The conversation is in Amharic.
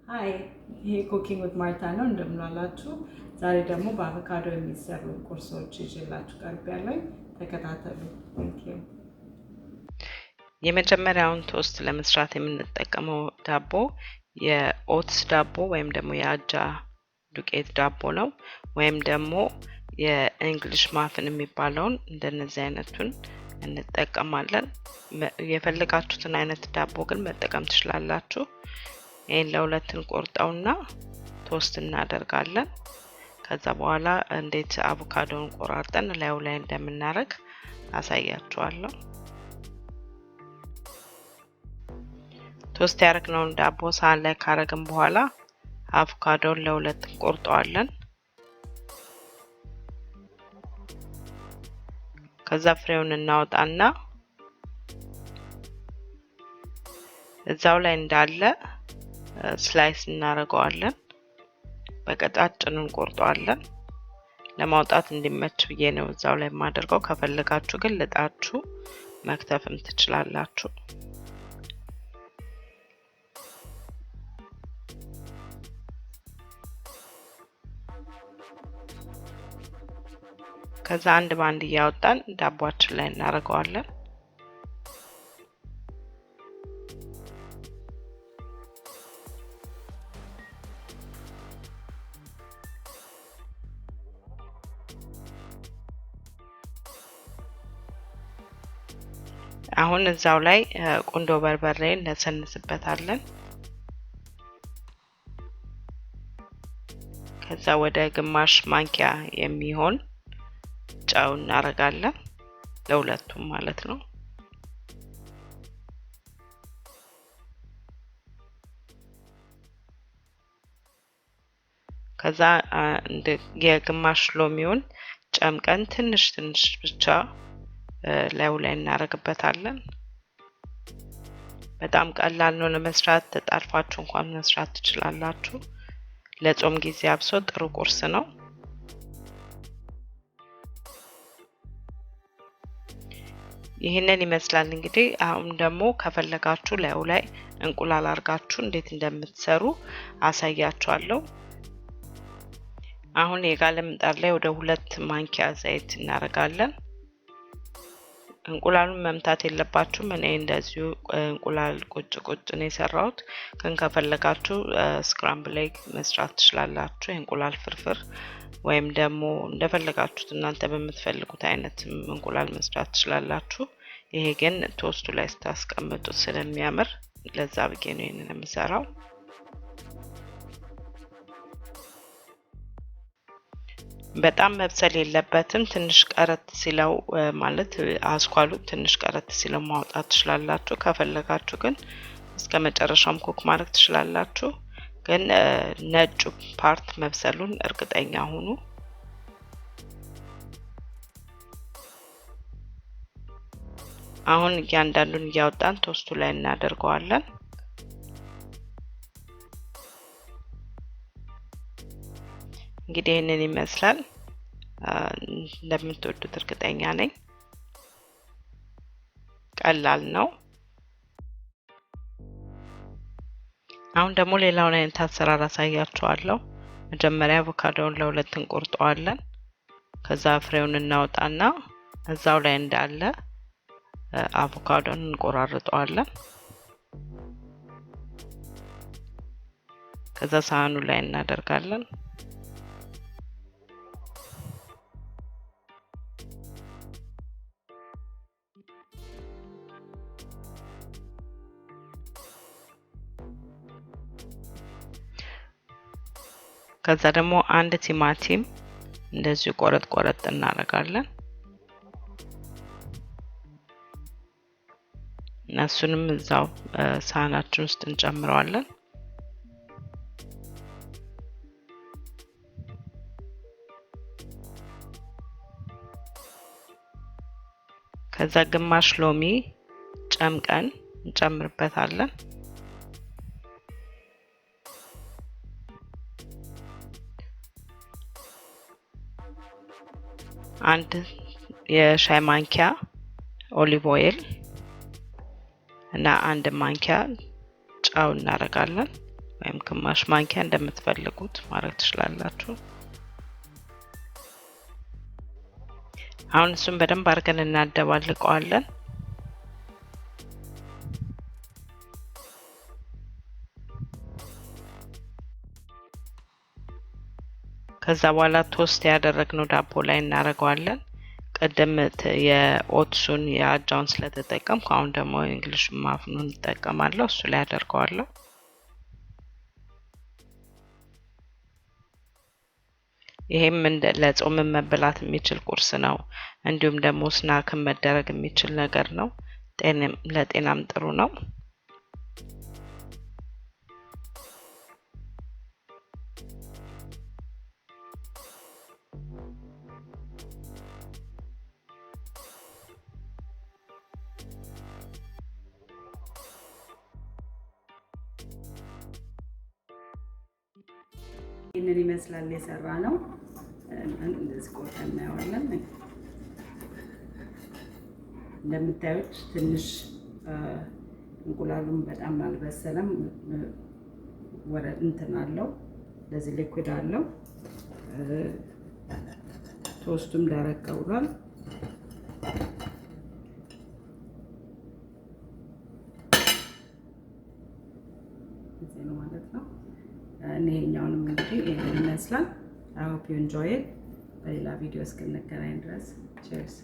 ሃይ ይሄ ኩኪንግ ዊዝ ማርታ ነው። እንደምን ዋላችሁ? ዛሬ ደግሞ በአቮካዶ የሚሰሩ ቁርሶች ይዤላችሁ ቀርቤያለሁ። ተከታተሉ። ቴንክ ዩ። የመጀመሪያውን ቶስት ለመስራት የምንጠቀመው ዳቦ የኦትስ ዳቦ ወይም ደግሞ የአጃ ዱቄት ዳቦ ነው። ወይም ደግሞ የእንግሊሽ ማፍን የሚባለውን እንደነዚህ አይነቱን እንጠቀማለን። የፈለጋችሁትን አይነት ዳቦ ግን መጠቀም ትችላላችሁ። ይሄን ለሁለት እንቆርጠውና ቶስት እናደርጋለን። ከዛ በኋላ እንዴት አቮካዶን ቆራርጠን ላዩ ላይ እንደምናደርግ አሳያችኋለሁ። ቶስት ያደረግነውን ዳቦ ሳህን ላይ ካረግን በኋላ አቮካዶን ለሁለት እንቆርጠዋለን። ከዛ ፍሬውን እናወጣና እዛው ላይ እንዳለ ስላይስ እናደርገዋለን። በቀጫጭን እንቆርጠዋለን። ለማውጣት እንዲመች ብዬ ነው እዛው ላይ የማደርገው። ከፈለጋችሁ ግን ልጣችሁ መክተፍም ትችላላችሁ። ከዛ አንድ ባንድ እያወጣን ዳቦአችን ላይ እናደርገዋለን። አሁን እዛው ላይ ቁንዶ በርበሬ እንሰንስበታለን። ከዛ ወደ ግማሽ ማንኪያ የሚሆን ጨው እናደርጋለን፣ ለሁለቱም ማለት ነው። ከዛ የግማሽ ሎሚውን ጨምቀን ትንሽ ብቻ ላዩ ላይ እናደርግበታለን። በጣም ቀላል ነው ለመስራት። ተጣርፋችሁ እንኳን መስራት ትችላላችሁ። ለጾም ጊዜ አብሶ ጥሩ ቁርስ ነው። ይሄንን ይመስላል እንግዲህ። አሁን ደግሞ ከፈለጋችሁ ላዩ ላይ እንቁላል አርጋችሁ እንዴት እንደምትሰሩ አሳያችኋለሁ። አሁን የጋለ ምጣድ ላይ ወደ 2 ማንኪያ ዘይት እናደርጋለን። እንቁላሉን መምታት የለባችሁም። እኔ እንደዚሁ እንቁላል ቁጭ ነው የሰራሁት። ግን ከፈለጋችሁ ስክራምብል ኤግ መስራት ትችላላችሁ። እንቁላል ፍርፍር ወይም ደግሞ እንደፈለጋችሁት እናንተ በምትፈልጉት አይነት እንቁላል መስራት ትችላላችሁ። ይሄ ግን ቶስቱ ላይ ስታስቀምጡት ስለሚያምር ለዛ ብዬ ነው ይሄንን የምሰራው። በጣም መብሰል የለበትም። ትንሽ ቀረት ሲለው ማለት አስኳሉ ትንሽ ቀረት ሲለው ማውጣት ትችላላችሁ። ከፈለጋችሁ ግን እስከ መጨረሻም ኩክ ማድረግ ትችላላችሁ። ግን ነጩ ፓርት መብሰሉን እርግጠኛ ሁኑ። አሁን እያንዳንዱን እያወጣን ቶስቱ ላይ እናደርገዋለን። እንግዲህ ይሄንን ይመስላል። እንደምትወዱት እርግጠኛ ነኝ። ቀላል ነው። አሁን ደግሞ ሌላውን አይነት አሰራር አሳያችኋለሁ። መጀመሪያ አቮካዶውን ለሁለት እንቆርጠዋለን። ከዛ ፍሬውን እናወጣና እዛው ላይ እንዳለ አቮካዶን እንቆራርጠዋለን። ከዛ ሳህኑ ላይ እናደርጋለን። ከዛ ደግሞ አንድ ቲማቲም እንደዚህ ቆረጥ እናደርጋለን። እሱንም እዛው ሳህናችን ውስጥ እንጨምረዋለን። ከዛ ግማሽ ሎሚ ጨምቀን እንጨምርበታለን። አንድ የሻይ ማንኪያ ኦሊቭ ኦይል እና አንድ ማንኪያ ጨው እናደርጋለን ወይም ግማሽ ማንኪያ እንደምትፈልጉት ማድረግ ትችላላችሁ። አሁን እሱን በደንብ አድርገን እናደባልቀዋለን። ከዛ በኋላ ቶስት ያደረግነው ዳቦ ላይ እናደርገዋለን። ቀደም የኦትሱን የአጃውን ስለተጠቀምኩ አሁን ደግሞ እንግሊሽ ማፍኑን እንጠቀማለሁ። እሱ ላይ አደርገዋለሁ። ይሄም ለጾም መበላት የሚችል ቁርስ ነው። እንዲሁም ደግሞ ስናክም መደረግ የሚችል ነገር ነው። ለጤናም ጥሩ ነው። ይሄንን ይመስላል የሰራ ነው። እንደዚህ ቆርጠን እናየዋለን። እንደምታዩት ትንሽ እንቁላሉም በጣም አልበሰለም። ወረድ እንትን አለው፣ ለዚህ ሊኩዊድ አለው። ቶስቱም ደረቅ ብሏል። እዚህ ነው ማለት ነው። ይሄኛውንም እንግዲህ ይሄን ይመስላል። I hope you enjoy it። በሌላ ቪዲዮ እስክንገናኝ ድረስ cheers።